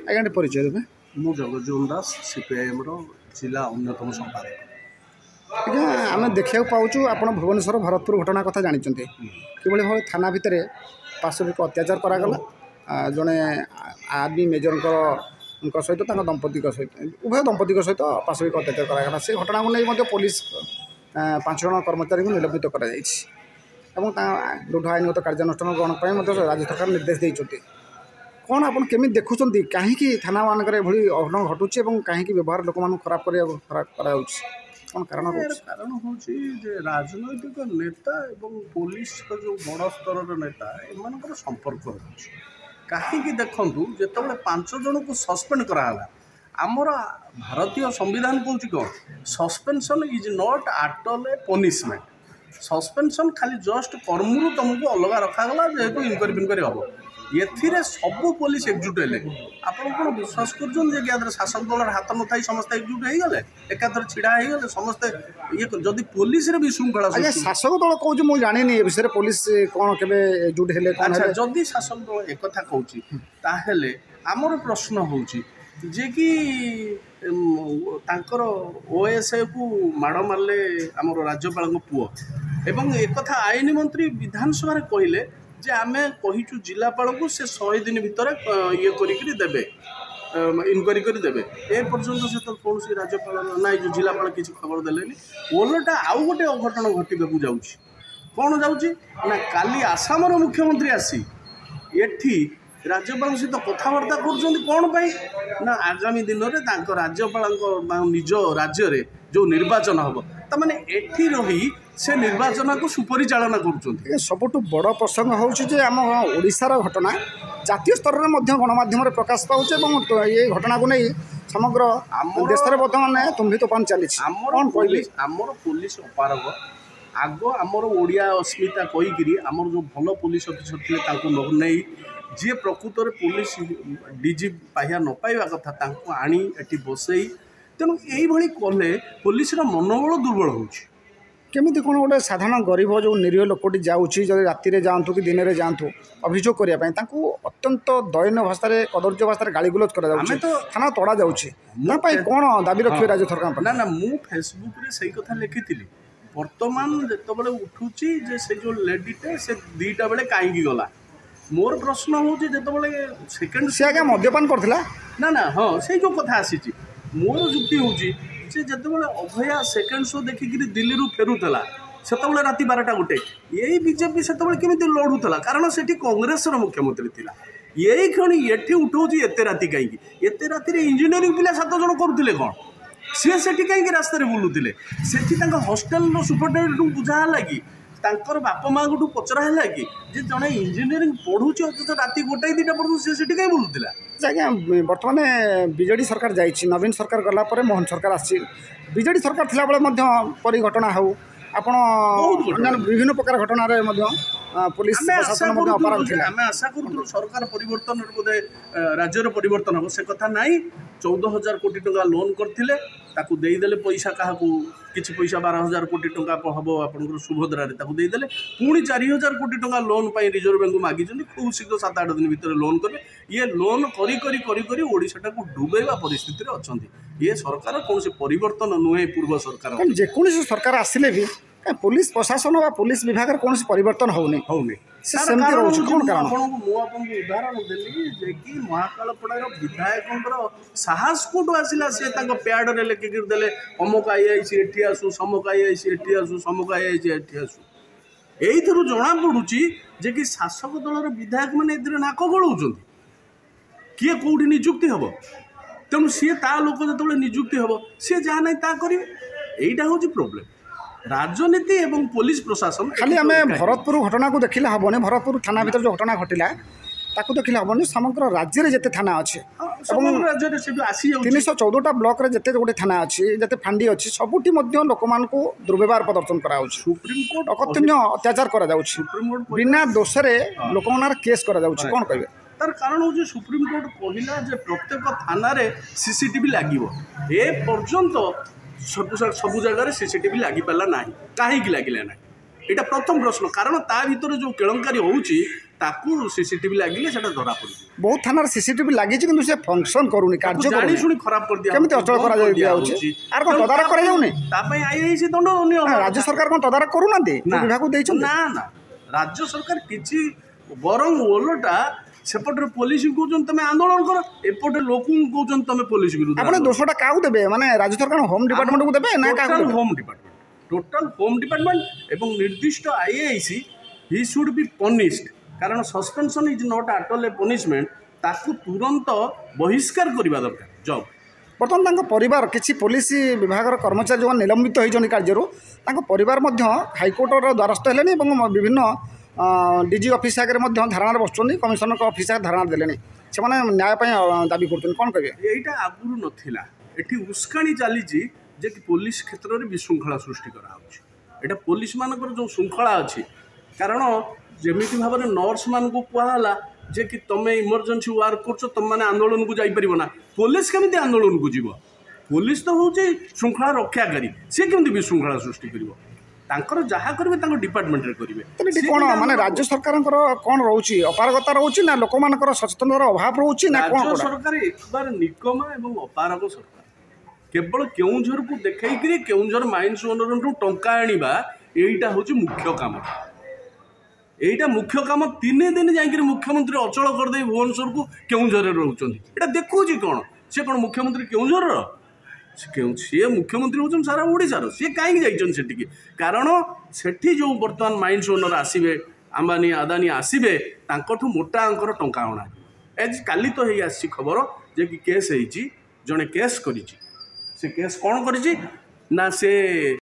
ଆଜ୍ଞା ପରିଚୟ ଦେବେ। ମୁଁ ଜଗଜ୍ଜୀବନ ଦାସ CPIM ର ଜିଲ୍ଲା ଅନ୍ୟତମ ସମ୍ପାଦକ। ଆଜ୍ଞା ଆମେ ଦେଖିବାକୁ ପାଉଛୁ ଆପଣ ଭୁବନେଶ୍ୱର ଭରତପୁର ଘଟଣା କଥା ଜାଣିଛନ୍ତି କିଭଳି ଭାବେ ଥାନା ଭିତରେ ପାଶବିକ ଅତ୍ୟାଚାର କରାଗଲା ଜଣେ ଆର୍ମି ମେଜରଙ୍କ ସହିତ ତାଙ୍କ ଦମ୍ପତିଙ୍କ ସହିତ ଉଭୟ ଦମ୍ପତିଙ୍କ ସହିତ ପାଶବିକ ଅତ୍ୟାଚାର କରାଗଲା ସେ ଘଟଣାକୁ ନେଇ ମଧ୍ୟ ପୋଲିସ 5 ଜଣ କର୍ମଚାରୀଙ୍କୁ ନିଲମ୍ବିତ କରାଯାଇଛି ଏବଂ ଦୃଢ଼ ଆଇନଗତ କାର୍ଯ୍ୟାନୁଷ୍ଠାନ ଗ୍ରହଣ ପାଇଁ ମଧ୍ୟ ରାଜ୍ୟ ସରକାର ନିର୍ଦ୍ଦେଶ ଦେଇଛନ୍ତି। କ'ଣ ଆପଣ କେମିତି ଦେଖୁଛନ୍ତି କାହିଁକି ଥାନାମାନଙ୍କରେ ଏଭଳି ଅଘଟଣ ଘଟୁଛି ଏବଂ କାହିଁକି ବ୍ୟବହାର ଲୋକମାନଙ୍କୁ ଖରାପ କରାଯାଉଛି କ'ଣ କାରଣ ରହୁଛି? କାରଣ ହେଉଛି ଯେ ରାଜନୈତିକ ନେତା ଏବଂ ପୋଲିସର ଯେଉଁ ବଡ଼ ସ୍ତରର ନେତା ଏମାନଙ୍କର ସମ୍ପର୍କ ରହୁଛି। କାହିଁକି ଦେଖନ୍ତୁ ଯେତେବେଳେ 5 ଜଣଙ୍କୁ ସସ୍ପେଣ୍ଡ କରାହେଲା ଆମର ଭାରତୀୟ ସମ୍ବିଧାନ କହୁଛି କ'ଣ suspension is not at all a punishment. Suspension ଖାଲି ଜଷ୍ଟ କର୍ମରୁ ତୁମକୁ ଅଲଗା ରଖାଗଲା ଯେହେତୁ ଇନକ୍ୱାରି ହେବ। ଏଥିରେ ସବୁ ପୋଲିସ ଏକଜୁଟ ହେଲେ ଆପଣ କ'ଣ ବିଶ୍ୱାସ କରୁଛନ୍ତି ଯେ ଆଦରେ ଶାସକ ଦଳର ହାତ ନଥାଇ ସମସ୍ତେ ଏକଜୁଟ ହେଇଗଲେ ଏକାଥରେ ଛିଡ଼ା ହେଇଗଲେ ସମସ୍ତେ ଇଏ ଯଦି ପୋଲିସରେ ବିଶୃଙ୍ଖଳା ଶାସକ ଦଳ କହୁଛି ମୁଁ ଜାଣିନି ଏ ବିଷୟରେ ପୋଲିସ କ'ଣ କେବେ ଏକଜୁଟ ହେଲେ ଆଚ୍ଛା ଯଦି ଶାସକ ଦଳ ଏକଥା କହୁଛି ତାହେଲେ ଆମର ପ୍ରଶ୍ନ ହେଉଛି ଯେ କି ତାଙ୍କର OSAକୁ ମାଡ଼ ମାରିଲେ ଆମର ରାଜ୍ୟପାଳଙ୍କ ପୁଅ ଏବଂ ଏକଥା ଆଇନ ମନ୍ତ୍ରୀ ବିଧାନସଭାରେ କହିଲେ ଯେ ଆମେ କହିଛୁ ଜିଲ୍ଲାପାଳକୁ ସେ 100 ଦିନ ଭିତରେ ଇଏ କରିକିରି ଦେବେ ଇନକ୍ୱାରି କରି ଦେବେ ଏ ପର୍ଯ୍ୟନ୍ତ ସେ ତ କୌଣସି ରାଜ୍ୟପାଳ ନାଇଁ ଯେଉଁ ଜିଲ୍ଲାପାଳ କିଛି ଖବର ଦେଲେନି। ଓଲଟା ଆଉ ଗୋଟେ ଅଘଟଣ ଘଟିବାକୁ ଯାଉଛି କ'ଣ ଯାଉଛି ନା କାଲି ଆସାମର ମୁଖ୍ୟମନ୍ତ୍ରୀ ଆସି ଏଠି ରାଜ୍ୟପାଳଙ୍କ ସହିତ କଥାବାର୍ତ୍ତା କରୁଛନ୍ତି କ'ଣ ପାଇଁ ନା ଆଗାମୀ ଦିନରେ ତାଙ୍କ ରାଜ୍ୟପାଳଙ୍କ ନିଜ ରାଜ୍ୟରେ ଯେଉଁ ନିର୍ବାଚନ ହେବ ତାମାନେ ଏଠି ରହି ସେ ନିର୍ବାଚନକୁ ସୁପରିଚାଳନା କରୁଛନ୍ତି। ସବୁଠୁ ବଡ଼ ପ୍ରସଙ୍ଗ ହେଉଛି ଯେ ଆମ ଓଡ଼ିଶାର ଘଟଣା ଜାତୀୟ ସ୍ତରରେ ମଧ୍ୟ ଗଣମାଧ୍ୟମରେ ପ୍ରକାଶ ପାଉଛି ଏବଂ ଏ ଘଟଣାକୁ ନେଇ ସମଗ୍ର ଦେଶରେ ବର୍ତ୍ତମାନ ତୁମ୍ଭି ତୋଫାନ ଚାଲିଛି। ଆମର ପୋଲିସ ଅପାରଗ ଆଗ ଆମର ଓଡ଼ିଆ ଅସ୍ମିତା କହିକିରି ଆମର ଯେଉଁ ଭଲ ପୋଲିସ ଅଫିସର ଥିଲେ ତାଙ୍କୁ ନ ନେଇ ଯିଏ ପ୍ରକୃତରେ ପୋଲିସ DG ପାହ୍ୟା ନ ପାଇବା କଥା ତାଙ୍କୁ ଆଣି ଏଠି ବସେଇ ତେଣୁ ଏଇଭଳି କଲେ ପୋଲିସର ମନୋବଳ ଦୁର୍ବଳ ହେଉଛି। କେମିତି କ'ଣ ଗୋଟେ ସାଧାରଣ ଗରିବ ଯେଉଁ ନିରୀହ ଲୋକଟି ଯାଉଛି ଯଦି ରାତିରେ ଯାଆନ୍ତୁ କି ଦିନରେ ଯାଆନ୍ତୁ ଅଭିଯୋଗ କରିବା ପାଇଁ ତାଙ୍କୁ ଅତ୍ୟନ୍ତ ଦୟନୀୟ ଭାଷାରେ କଦର୍ଯ୍ୟ ଭାଷାରେ ଗାଳିଗୁଲଜ କରାଯାଉଛି ଥାନା ତଡ଼ା ଯାଉଛି ତା ପାଇଁ କ'ଣ ଦାବି ରଖିବେ ରାଜ୍ୟ ସରକାର? ନା ମୁଁ ଫେସବୁକରେ ସେଇ କଥା ଲେଖିଥିଲି ବର୍ତ୍ତମାନ ଯେତେବେଳେ ଉଠୁଛି ଯେ ସେ ଯେଉଁ ଲେଡ଼ିଟେ ସେ 2ଟା ବେଳେ କାହିଁକି ଗଲା ମୋର ପ୍ରଶ୍ନ ହେଉଛି ଯେତେବେଳେ ସେକେଣ୍ଡ ସେ ଆଜ୍ଞା ମଦ୍ୟପାନ କରିଥିଲା ନା ହଁ ସେଇ ଯେଉଁ କଥା ଆସିଛି ମୋର ଯୁକ୍ତି ହେଉଛି ଯେ ଯେତେବେଳେ ଅଭୟା ସେକେଣ୍ଡ ଶୋ ଦେଖିକିରି ଦିଲ୍ଲୀରୁ ଫେରୁଥିଲା ସେତେବେଳେ ରାତି 12ଟା ଗୋଟେ ଏଇ ବିଜେପି ସେତେବେଳେ କେମିତି ଲଢ଼ୁଥିଲା କାରଣ ସେଠି କଂଗ୍ରେସର ମୁଖ୍ୟମନ୍ତ୍ରୀ ଥିଲା ଏଇ କ୍ଷଣି ଏଠି ଉଠଉଛି ଏତେ ରାତି କାହିଁକି ଏତେ ରାତିରେ ଇଞ୍ଜିନିୟରିଂ ପିଲା 7 ଜଣ କରୁଥିଲେ କ'ଣ ସିଏ ସେଠି କାହିଁକି ରାସ୍ତାରେ ବୁଲୁଥିଲେ ସେଠି ତାଙ୍କ ହଷ୍ଟେଲର ସୁପରିଟେଣ୍ଡେଣ୍ଟଙ୍କୁ ବୁଝା ହେଲା କି ତାଙ୍କର ବାପା ମାଆଙ୍କଠୁ ପଚରା ହେଲା କି ଯେ ଜଣେ ଇଞ୍ଜିନିୟରିଂ ପଢ଼ୁଛି ଅଥଚ ରାତି 1ଟା 2ଟା ପର୍ଯ୍ୟନ୍ତ ସେ ସେଠି କାହିଁ ବୁଲୁଥିଲା? ଆଜ୍ଞା ବର୍ତ୍ତମାନ ବିଜେଡ଼ି ସରକାର ଯାଇଛି ନବୀନ ସରକାର ଗଲା ପରେ ମୋହନ ସରକାର ଆସିଛି ବିଜେଡ଼ି ସରକାର ଥିଲାବେଳେ ମଧ୍ୟ ପରି ଘଟଣା ହେଉ ଆପଣ ବିଭିନ୍ନ ପ୍ରକାର ଘଟଣାରେ ମଧ୍ୟ ପୋଲିସ ପ୍ରଶାସନ ମଧ୍ୟ ଅପାରଗ ଥିଲା। ଆମେ ଆଶା କରୁଥିଲୁ ସରକାର ପରିବର୍ତ୍ତନରେ ବୋଧେ ରାଜ୍ୟର ପରିବର୍ତ୍ତନ ହେବ ସେ କଥା ନାହିଁ। 14,000 କୋଟି ଟଙ୍କା ଲୋନ୍ କରିଥିଲେ ତାକୁ ଦେଇଦେଲେ ପଇସା କାହାକୁ କିଛି ପଇସା 12,000 କୋଟି ଟଙ୍କା ହେବ ଆପଣଙ୍କର ସୁଭଦ୍ରାରେ ତାକୁ ଦେଇଦେଲେ ପୁଣି 4,000 କୋଟି ଟଙ୍କା ଲୋନ୍ ପାଇଁ ରିଜର୍ଭ ବ୍ୟାଙ୍କକୁ ମାଗିଛନ୍ତି ଖୁବ୍ ଶୀଘ୍ର 7-8 ଦିନ ଭିତରେ ଲୋନ୍ କରିବେ। ଇଏ ଲୋନ୍ କରି ଓଡ଼ିଶାଟାକୁ ଡୁବେଇବା ପରିସ୍ଥିତିରେ ଅଛନ୍ତି। ଇଏ ସରକାର କୌଣସି ପରିବର୍ତ୍ତନ ନୁହେଁ ପୂର୍ବ ସରକାର ଯେକୌଣସି ସରକାର ଆସିଲେ ବି ପୋଲିସ ପ୍ରଶାସନ ବା ପୋଲିସ ବିଭାଗରେ କୌଣସି ପରିବର୍ତ୍ତନ ହେଉନି ସେମିତି ରହୁଛି କ'ଣ କାରଣ? ମୁଁ ଆପଣଙ୍କୁ ଉଦାହରଣ ଦେଲି ଯେ କି ମହାକାଳପଡ଼ାର ବିଧାୟକଙ୍କର ସାହସ କୋଉଠୁ ଆସିଲା ସେ ତାଙ୍କ ପ୍ୟାଡରେ ଲେଖିକିରି ଦେଲେ ଅମକ IIC ଏଠି ଆସୁ ସମକ IIC ଏଠି ଆସୁ ସମକ IIC ଏଠି ଆସୁ। ଏଇଥିରୁ ଜଣାପଡ଼ୁଛି ଯେ କି ଶାସକ ଦଳର ବିଧାୟକମାନେ ଏଥିରେ ନାକ ଗଳଉଛନ୍ତି କିଏ କେଉଁଠି ନିଯୁକ୍ତି ହେବ ତେଣୁ ସିଏ ତା ଲୋକ ଯେତେବେଳେ ନିଯୁକ୍ତି ହେବ ସିଏ ଯାହା ନାହିଁ ତାହା କରିବେ ଏଇଟା ହେଉଛି ପ୍ରୋବ୍ଲେମ୍। ରାଜନୀତି ଏବଂ ପୋଲିସ ପ୍ରଶାସନ ଖାଲି ଆମେ ଭରତପୁର ଘଟଣାକୁ ଦେଖିଲେ ହେବନି ଭରତପୁର ଥାନା ଭିତରେ ଯେଉଁ ଘଟଣା ଘଟିଲା ତାକୁ ଦେଖିଲେ ହେବନି ସମଗ୍ର ରାଜ୍ୟରେ ଯେତେ ଥାନା ଅଛି ଏବଂ 314ଟା ବ୍ଲକରେ ଯେତେ ଗୋଟେ ଥାନା ଅଛି ଯେତେ ଫାଣ୍ଡି ଅଛି ସବୁଠି ମଧ୍ୟ ଲୋକମାନଙ୍କୁ ଦୁର୍ବ୍ୟବହାର ପ୍ରଦର୍ଶନ କରାଯାଉଛି ସୁପ୍ରିମକୋର୍ଟ ଅକଥନୀୟ ଅତ୍ୟାଚାର କରାଯାଉଛି ବିନା ଦୋଷରେ ଲୋକମାନଙ୍କ କେସ୍ କରାଯାଉଛି କ'ଣ କହିବେ? ତାର କାରଣ ହେଉଛି ସୁପ୍ରିମକୋର୍ଟ କହିଲା ଯେ ପ୍ରତ୍ୟେକ ଥାନାରେ CCTV ଲାଗିବ ଏ ପର୍ଯ୍ୟନ୍ତ ସବୁ ଜାଗାରେ CCTV ଲାଗିପାରିଲା ନାହିଁ କାହିଁକି ଲାଗିଲା ନାହିଁ ଏଇଟା ପ୍ରଥମ ପ୍ରଶ୍ନ କାରଣ ତା ଭିତରେ ଯେଉଁ କେଳଙ୍କାରୀ ହେଉଛି ताकू सीसीटीवी लगिले सेटा धरा पड़ी बहुत थाना सीसीटीवी लगी कि से फंक्शन करूनी कार्य जानी शुणी खराब कर दिया केमती अचल करा जाउछि आर कोन तदारक करा जाउनी तापई आईआईसी दंड होनी राज्य सरकार कोन तदारक करू ना दे विभाग देइ छ ना ना राज्य सरकार किछि बरंग ओलटा सेपटे पुलिस कहउछन तमे आंदोलन कर एपटे लोक कहउछन तमे पुलिस विरुद्ध आपने दोषटा काउ देबे माने राज्य सरकार होम डिपार्टमेंट को देबे ना का home department total home department एवं निर्दिष्ट IIC he should be punished कारण suspension is not at all a punishment ताकू तुरंत बहिष्कार करबा दरकार जॉब बर्तमान तांको परिवार किसी पुलिस विभाग कर्मचारी जो निलंबित होइछन कार्यरू तांको परिवार मध्य हाईकोर्टर द्वारस्थ हेलेनी एवं विभिन्न डीजी ऑफिस आगे धारणा बसुँच कमिशनर ऑफिस आगे धारणा देले से न्याय दाबी कर कौन कहे यहाँ आगुरी नाला ये उस्काणी चली जे कि पुलिस क्षेत्र में विशृंखला सृष्टि करा पुलिस मानकर जो श्रृंखला अच्छी कारण जमी भाव में नर्स मान को कहला जे कि तुम इमरजेंसी वर्क कर तुम मैंने आंदोलन को जापर ना पुलिस केमी आंदोलन को जीव पुलिस तो हूँ श्रृंखला रक्षाकारी सी केमी विशृंखला सृष्टि कर जहाँ करेंगे डिपार्टमेंट करेंगे कौन माने राज्य सरकार कौन रोचे अपारगता रोचे ना लोक मान सचेतनतार अभाव रोचे ना राज्य सरकार एक बार निकमा एवं अपारग सरकार केवल केउझर को देखी केउझर माइंस ओनर टंका आनिबा एटा हूँ मुख्य काम एटा मुख्य काम 3 दिन जाकर मुख्यमंत्री अचल करदे भुवनेश्वर को केउझर रोचा देखुच कौन से कौन मुख्यमंत्री केउझर सी मुख्यमंत्री हूँ सारा ओडार सी कहीं जाइए कारण सेठी जो बर्तमान माइंस ओनर आसवे अंबानी अदानी आसवे मोटा अंकर टंका अणा एज काली तो है आसी खबर जे कि केस होती जड़े केस कर केस कौन कर